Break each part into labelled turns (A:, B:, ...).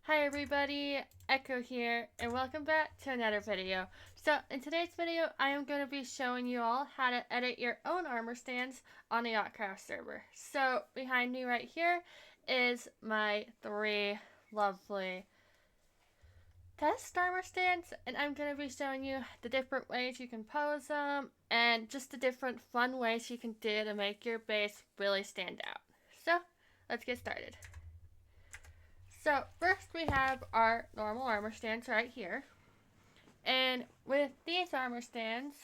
A: Hi everybody, Echo here, and welcome back to another video. So in today's video, I am going to be showing you all how to edit your own armor stands on the Autcraft server. So behind me right here is my three lovely test armor stands, and I'm going to be showing you the different ways you can pose them, and just the different fun ways you can do to make your base really stand out. So let's get started. So first we have our normal armor stands right here. And with these armor stands,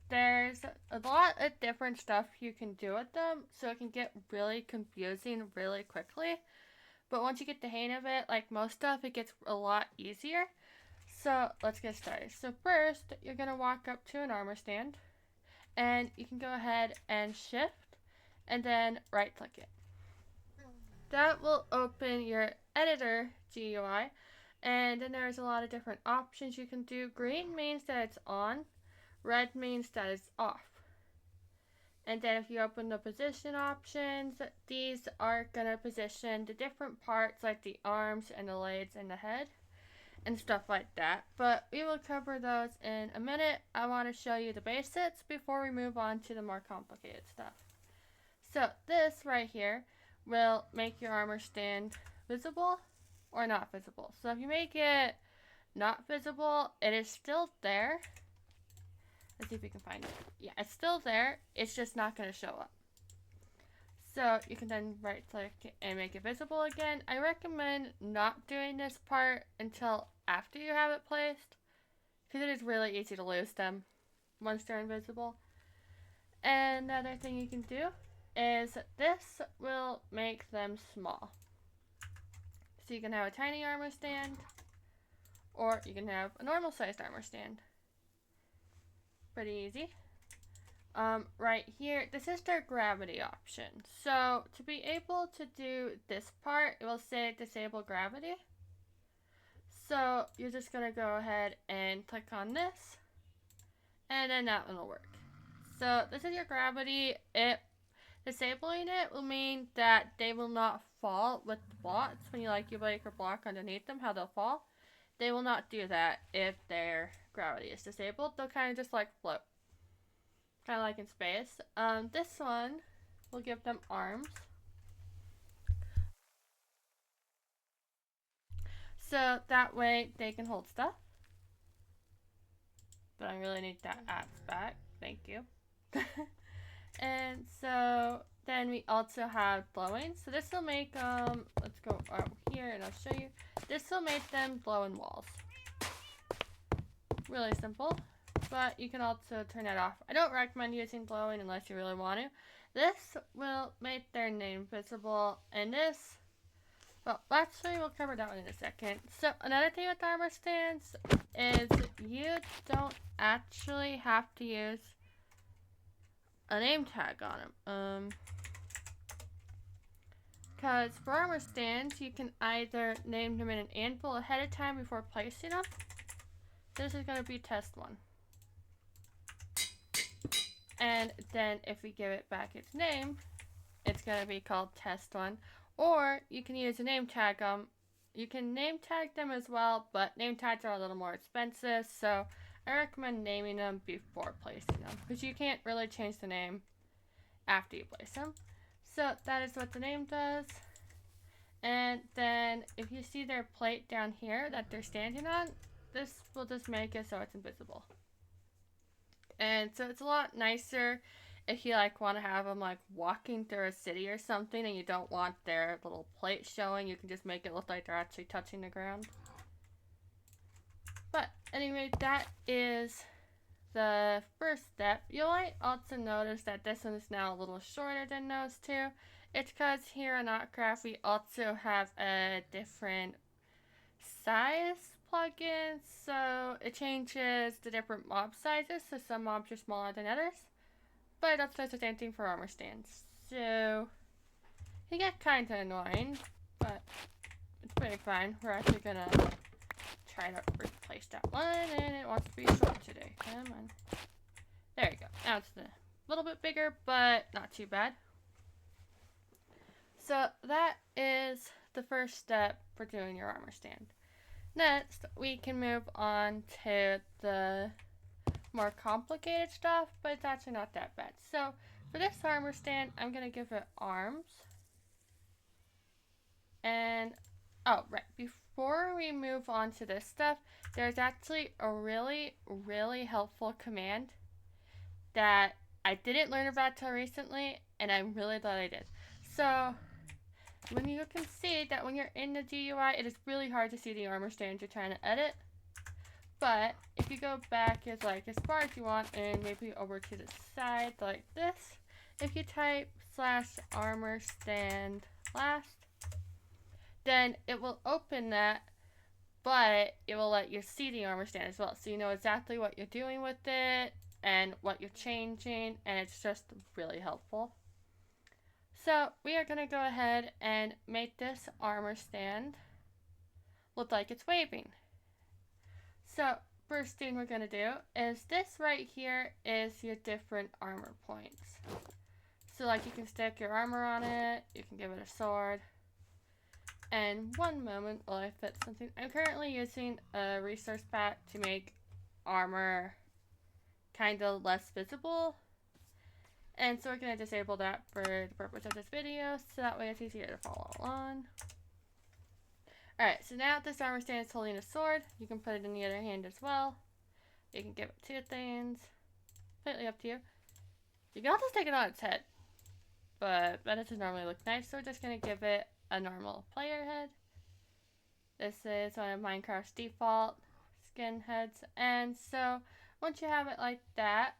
A: there's a lot of different stuff you can do with them, so it can get really confusing really quickly. But once you get the hang of it, like most stuff, it gets a lot easier. So let's get started. So first, you're going to walk up to an armor stand, and you can go ahead and shift, and then right click it. That will open your editor GUI, and then there's a lot of different options you can do. Green means that it's on, red means that it's off. And then if you open the position options, these are going to position the different parts like the arms and the legs and the head and stuff like that. But we will cover those in a minute. I want to show you the basics before we move on to the more complicated stuff. So this right here will make your armor stand visible or not visible. So if you make it not visible, it is still there. Let's see if we can find it. Yeah, it's still there. It's just not going to show up. So you can then right click and make it visible again. I recommend not doing this part until after you have it placed, because it is really easy to lose them once they're invisible. And another thing you can do is this will make them small. So you can have a tiny armor stand, or you can have a normal sized armor stand. Pretty easy. Right here, this is their gravity option. So to be able to do this part, it will say disable gravity. So you're just going to go ahead and click on this, and then that one will work. So this is your gravity. Disabling it will mean that they will not fall with the blocks when you break your block underneath them, how they'll fall. They will not do that if their gravity is disabled. They'll kind of just float. Kind of like in space. This one will give them arms. So that way they can hold stuff. But I really need that axe back. Thank you. And so then we also have glowing. So this will make let's go over here and I'll show you. This will make them glow in walls. Really simple, but you can also turn that off. I don't recommend using glowing unless you really want to. This will make their name visible, and this, well, actually we'll cover that one in a second. So another thing with armor stands is you don't actually have to use a name tag on them. Because for armor stands, you can either name them in an anvil ahead of time before placing them. This is going to be test 1. And then if we give it back its name, it's going to be called test 1. Or you can use a name tag them. You can name tag them as well, but name tags are a little more expensive, so I recommend naming them before placing them, because you can't really change the name after you place them. So that is what the name does. And then if you see their plate down here that they're standing on, this will just make it so it's invisible. And so it's a lot nicer if you want to have them walking through a city or something and you don't want their little plate showing. You can just make it look like they're actually touching the ground. But anyway, that is the first step. You might also notice that this one is now a little shorter than those two. It's because here in Autcraft we also have a different size plugin, so it changes the different mob sizes, so some mobs are smaller than others. But that's just the same thing for armor stands. So it get kind of annoying, but it's pretty fine. We're actually gonna try to replace that one, and it wants to be short today. Come on. There you go. Now it's a little bit bigger, but not too bad. So that is the first step for doing your armor stand. Next, we can move on to the more complicated stuff, but it's actually not that bad. So, for this armor stand, I'm going to give it arms. And, oh, right, before we move on to this stuff, there's actually a really, really helpful command that I didn't learn about till recently, and I'm really glad I did. So, when you can see that when you're in the GUI, it is really hard to see the armor stands you're trying to edit. But if you go back as far as you want and maybe over to the side like this, if you type /armorstand last, then it will open that, but it will let you see the armor stand as well. So you know exactly what you're doing with it and what you're changing, and it's just really helpful. So we are going to go ahead and make this armor stand look like it's waving. So first thing we're going to do is this right here is your different armor points. So like you can stick your armor on it, you can give it a sword. And one moment while I fit something. I'm currently using a resource pack to make armor kind of less visible. And so we're going to disable that for the purpose of this video, so that way it's easier to follow along. Alright, so now this armor stand is holding a sword. You can put it in the other hand as well. You can give it two things. Completely up to you. You can also stick it on its head, but that doesn't normally look nice, so we're just going to give it a normal player head. This is one of Minecraft's default skin heads, and so once you have it like that,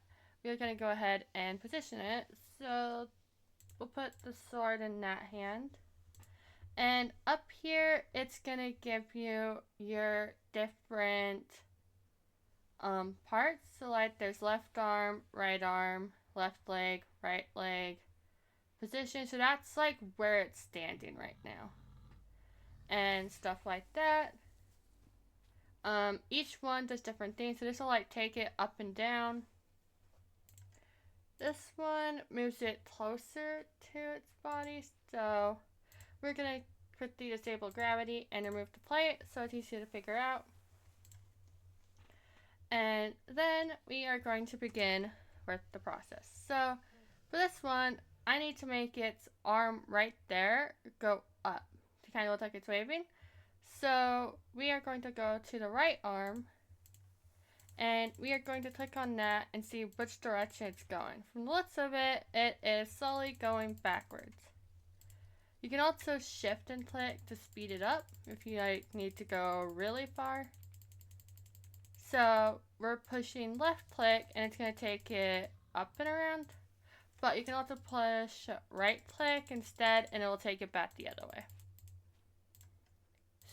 A: we're going to go ahead and position it. So we'll put the sword in that hand, and up here it's going to give you your different parts. So like there's left arm, left leg, right leg, position. So that's like where it's standing right now and stuff like that. Each one does different things, so this will like take it up and down. This one moves it closer to its body, so we're gonna quickly disable gravity and remove the plate so it's easy to figure out. And then we are going to begin with the process. So for this one, I need to make its arm right there go up to kind of look like it's waving. So we are going to go to the right arm, and we are going to click on that and see which direction it's going. From the looks of it, it is slowly going backwards. You can also shift and click to speed it up if you need to go really far. So we're pushing left click and it's going to take it up and around. But you can also push right click instead and it will take it back the other way.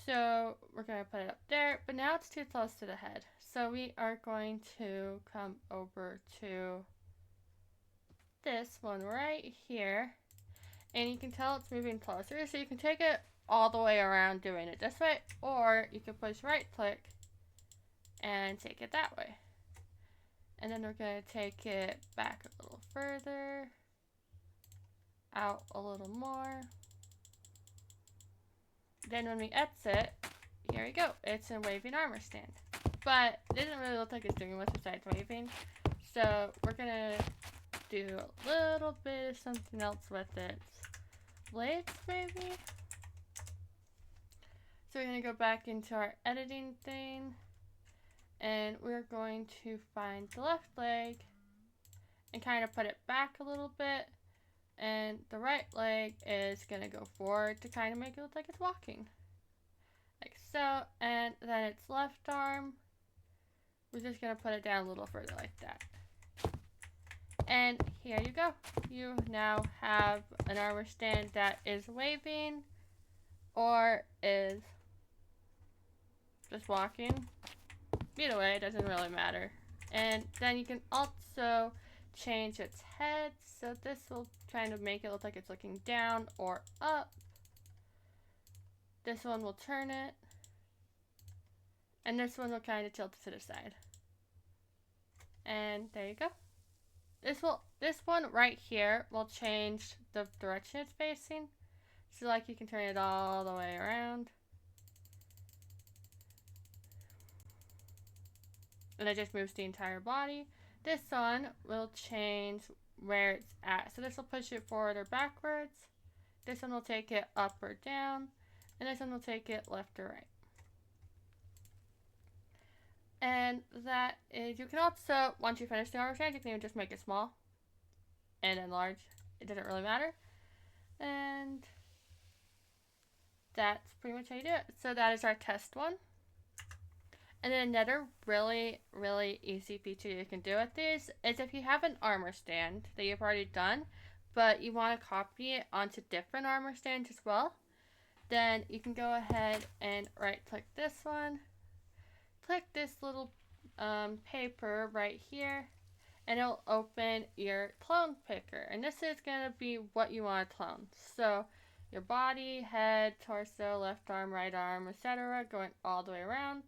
A: So we're going to put it up there, but now it's too close to the head. So we are going to come over to this one right here. And you can tell it's moving closer. So you can take it all the way around doing it this way, or you can push right click and take it that way. And then we're going to take it back a little further, out a little more. Then when we exit, here we go. It's a waving armor stand. But it doesn't really look like it's doing much besides waving. So we're going to do a little bit of something else with its legs maybe. So we're going to go back into our editing thing. And we're going to find the left leg and kind of put it back a little bit. And the right leg is going to go forward to kind of make it look like it's walking. Like so. And then its left arm, we're just going to put it down a little further like that. And here you go. You now have an armor stand that is waving or is just walking. Either way, it doesn't really matter. And then you can also change its head. So this will kind of make it look like it's looking down or up. This one will turn it. And this one will kind of tilt it to the side. And there you go. This one right here will change the direction it's facing. So like you can turn it all the way around. And it just moves the entire body. This one will change where it's at. So this will push it forward or backwards. This one will take it up or down. And this one will take it left or right. And that is, you can also, once you finish the armor stand, you can even just make it small and enlarge. It doesn't really matter. And that's pretty much how you do it. So that is our test one. And then another really, really easy feature you can do with these is if you have an armor stand that you've already done, but you want to copy it onto different armor stands as well, then you can go ahead and right click this one, click this little paper right here, and it'll open your clone picker. And this is going to be what you want to clone. So your body, head, torso, left arm, right arm, etc., going all the way around.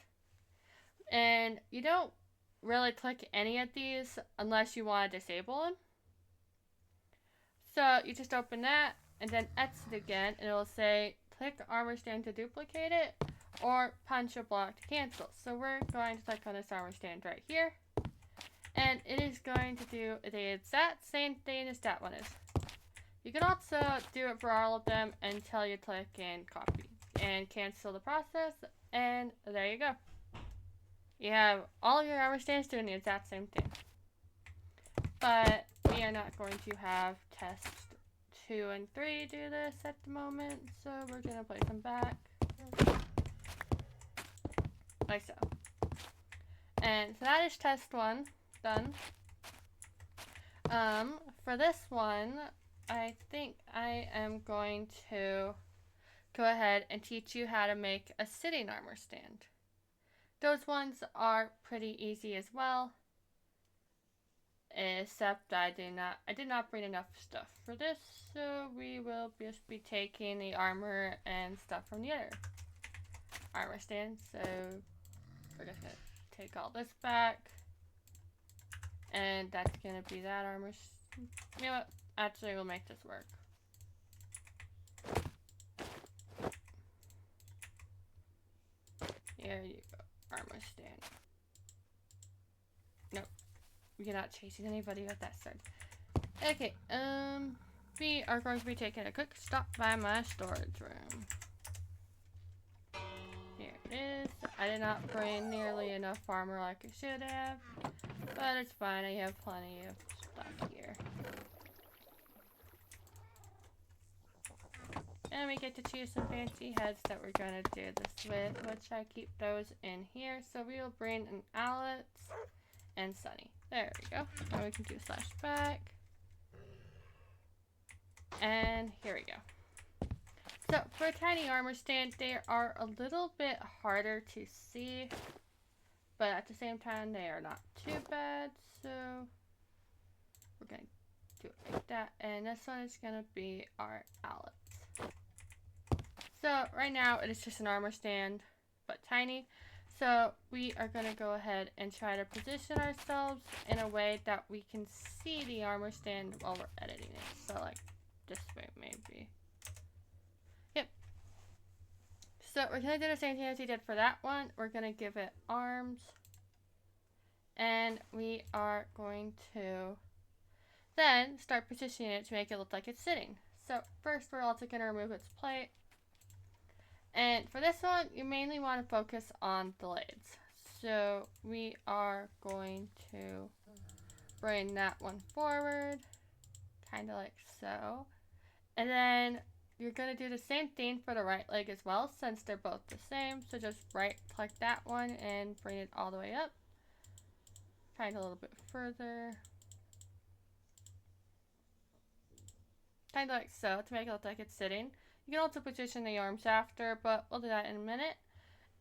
A: And you don't really click any of these unless you want to disable them. So you just open that and then exit again, and it will say click armor stand to duplicate it or punch a block to cancel. So we're going to click on this armor stand right here, and it is going to do the exact same thing as that one is. You can also do it for all of them until you click and copy and cancel the process, and there you go. You have all of your armor stands doing the exact same thing. But we are not going to have tests 2 and 3 do this at the moment, so we're going to place them back. Like so. And so that is test 1 done. For this one, I think I am going to go ahead and teach you how to make a sitting armor stand. Those ones are pretty easy as well, except I did not bring enough stuff for this, so we will just be taking the armor and stuff from the other armor stand. So we're just gonna take all this back, and that's gonna be that armor. You know what? Actually, we'll make this work. Here you go. Armor stand. Nope. You're not chasing anybody with that sword. Okay, we are going to be taking a quick stop by my storage room. Here it is. I did not bring nearly enough armor like I should have, but it's fine. I have plenty of stuff here. And we get to choose some fancy heads that we're going to do this with, which I keep those in here. So we will bring an Alex and Sunny. There we go. Now we can do slash back. And here we go. So for a tiny armor stand, they are a little bit harder to see, but at the same time, they are not too bad. So we're going to do it like that. And this one is going to be our Alex. So right now it is just an armor stand, but tiny. So we are going to go ahead and try to position ourselves in a way that we can see the armor stand while we're editing it. So like this way maybe. Yep. So we're going to do the same thing as we did for that one. We're going to give it arms. And we are going to then start positioning it to make it look like it's sitting. So first we're also going to remove its plate. And for this one, you mainly want to focus on the legs. So we are going to bring that one forward, kind of like so. And then you're going to do the same thing for the right leg as well, since they're both the same. So just right click that one and bring it all the way up. Kind of a little bit further. Kind of like so, to make it look like it's sitting. You can also position the arms after, but we'll do that in a minute.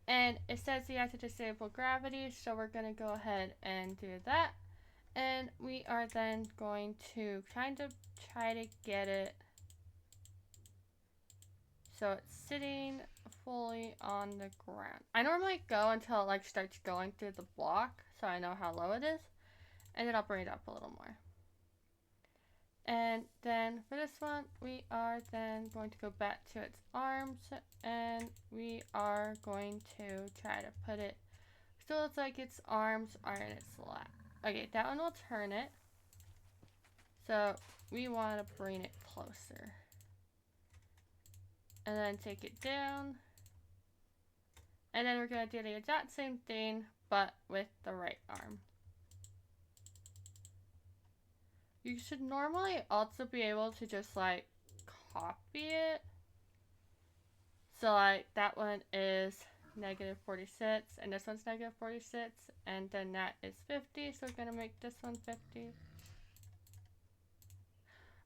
A: And it says you have to disable gravity, so we're going to go ahead and do that. And we are then going to kind of try to get it so it's sitting fully on the ground. I normally go until it like starts going through the block, so I know how low it is. And then I'll bring it up a little more. And then for this one, we are then going to go back to its arms, and we are going to try to put it so it looks like its arms are in its lap. Okay, that one will turn it. So we want to bring it closer. And then take it down. And then we're going to do the exact same thing, but with the right arm. You should normally also be able to just like copy it. So like that one is -46 and this one's -46 and then that is 50. So we're going to make this one 50.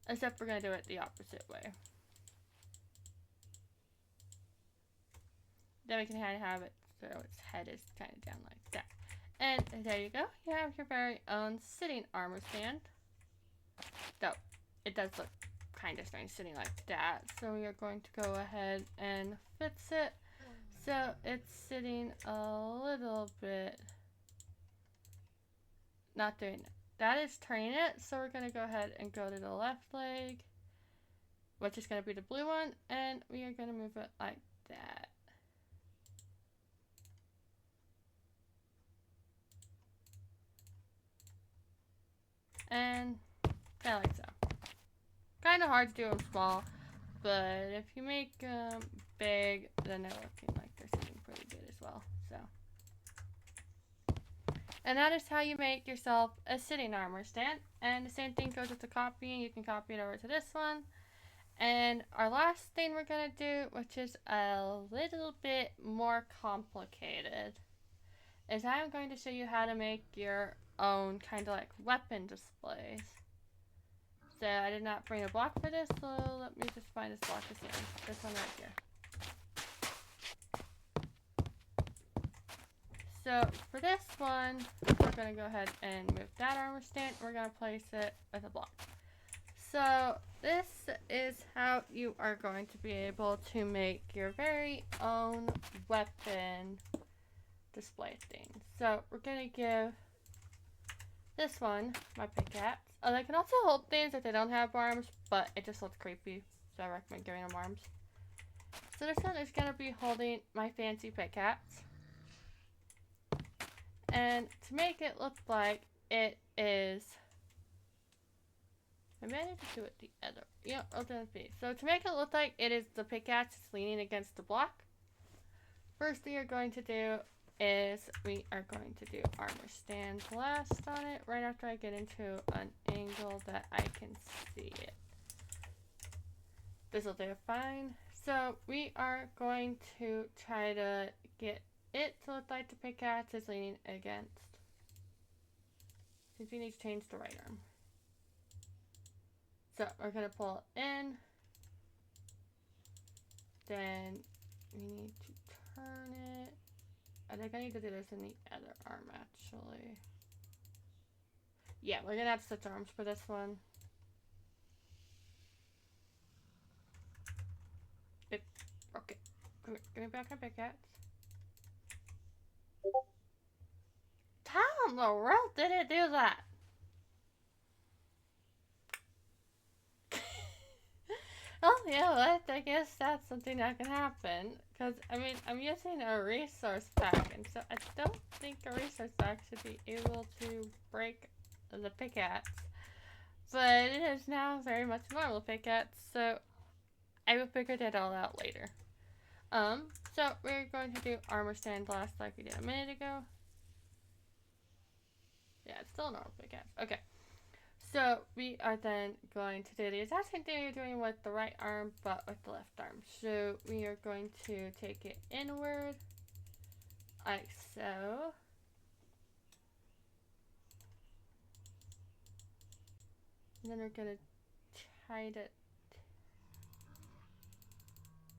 A: Except we're going to do it the opposite way. Then we can kind of have it so its head is kind of down like that. And there you go. You have your very own sitting armor stand. Though it does look kind of strange sitting like that. So we are going to go ahead and fix it. So it's sitting a little bit, not doing it. That is turning it. So we're going to go ahead and go to the left leg, which is going to be the blue one. And we are going to move it like that. And kind of like so. Kind of hard to do them small, but if you make them big, then they're looking like they're sitting pretty good as well. So, and that is how you make yourself a sitting armor stand. And the same thing goes with the copying. You can copy it over to this one. And our last thing we're gonna do, which is a little bit more complicated, is I'm going to show you how to make your own kind of like weapon displays. So I did not bring a block for this, so let me just find this block to see. This one right here. So for this one, we're going to go ahead and move that armor stand. We're going to place it with a block. So this is how you are going to be able to make your very own weapon display thing. So we're going to give this one my pickaxe. Oh, they can also hold things if they don't have arms, but it just looks creepy, so I recommend giving them arms. So this one is going to be holding my fancy pickaxe. And to make it look like it is... Maybe I need to do it the other... Yeah, I'll do it. So to make it look like it is the pickaxe is leaning against the block, first thing you're going to do is we are going to do armor stand last on it right after I get into an angle that I can see it. This will do fine. So we are going to try to get it to look like the pickaxe is leaning against. Since we need to change the right arm. So we're going to pull it in. Then we need to turn it. I think I need to do this in the other arm, actually. Yeah, we're gonna have to switch arms for this one. Okay. Give me back my pickaxe. How in the world did it do that? Oh, yeah, what? I guess that's something that can happen. Because, I mean, I'm using a resource pack, and so I don't think a resource pack should be able to break the pickaxe. But it is now very much a normal pickaxe, so I will figure that all out later. So we're going to do armor stand last like we did a minute ago. Yeah, it's still a normal pickaxe. Okay. So we are then going to do the exact same thing you're doing with the right arm, but with the left arm. So we are going to take it inward, like so. And then we're going to try to...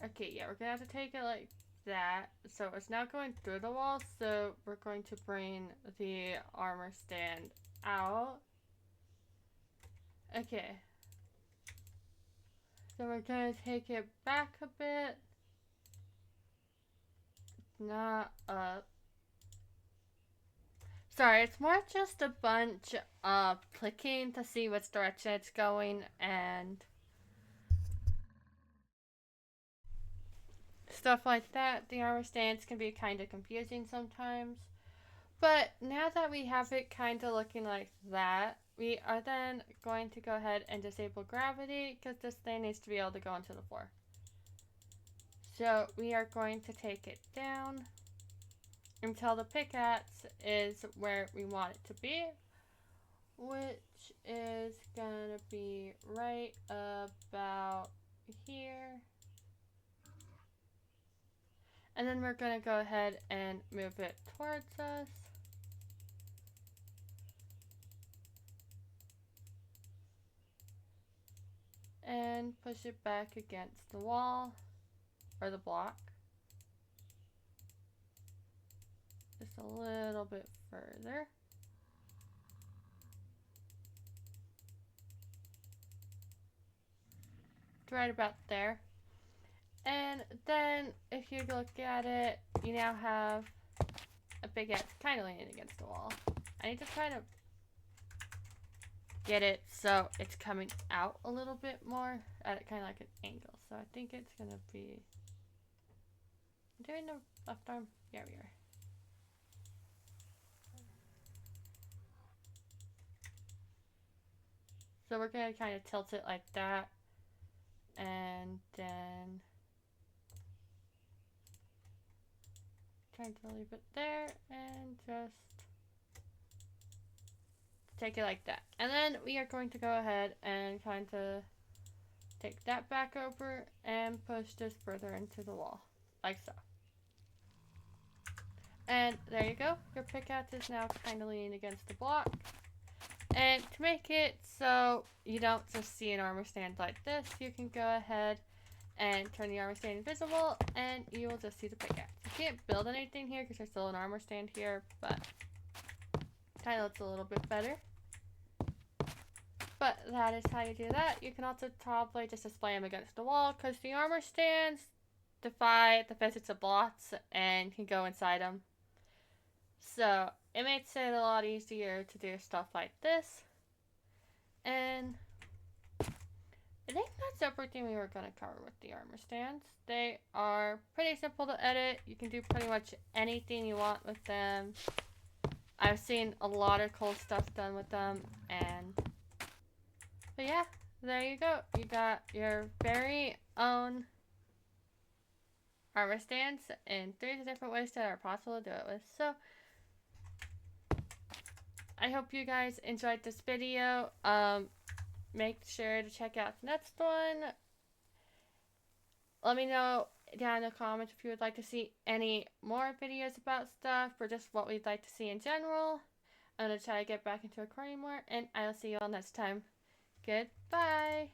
A: Okay, yeah, we're going to have to take it like that. So it's now going through the wall, so we're going to bring the armor stand out. Okay. So we're going to take it back a bit. Not up. Sorry, it's more just a bunch of clicking to see which direction it's going and stuff like that. The armor stands can be kind of confusing sometimes. But now that we have it kind of looking like that, we are then going to go ahead and disable gravity because this thing needs to be able to go into the floor. So we are going to take it down until the pickaxe is where we want it to be, which is gonna be right about here. And then we're gonna go ahead and move it towards us. And push it back against the wall, or the block. Just a little bit further. Right about there. And then, if you look at it, you now have a big X kind of leaning against the wall. I need to try to get it so it's coming out a little bit more at kind of like an angle. So I think it's going to be... doing the left arm? Yeah, we are. So we're going to kind of tilt it like that. And then... trying to leave it there and just take it like that. And then we are going to go ahead and kind of take that back over and push this further into the wall, like so. And there you go. Your pickaxe is now kind of leaning against the block. And to make it so you don't just see an armor stand like this, you can go ahead and turn the armor stand invisible, and you will just see the pickaxe. You can't build anything here because there's still an armor stand here, but kind of looks a little bit better. But that is how you do that. You can also probably just display them against the wall because the armor stands defy the physics of blocks and can go inside them. So it makes it a lot easier to do stuff like this. And I think that's everything we were going to cover with the armor stands. They are pretty simple to edit. You can do pretty much anything you want with them. I've seen a lot of cool stuff done with them, and but yeah, there you go. You got your very own armor stands in 3 different ways that are possible to do it with. So I hope you guys enjoyed this video. Make sure to check out the next one. Let me know down in the comments if you would like to see any more videos about stuff or just what we'd like to see in general. I'm going to try to get back into recording more, and I'll see you all next time. Goodbye!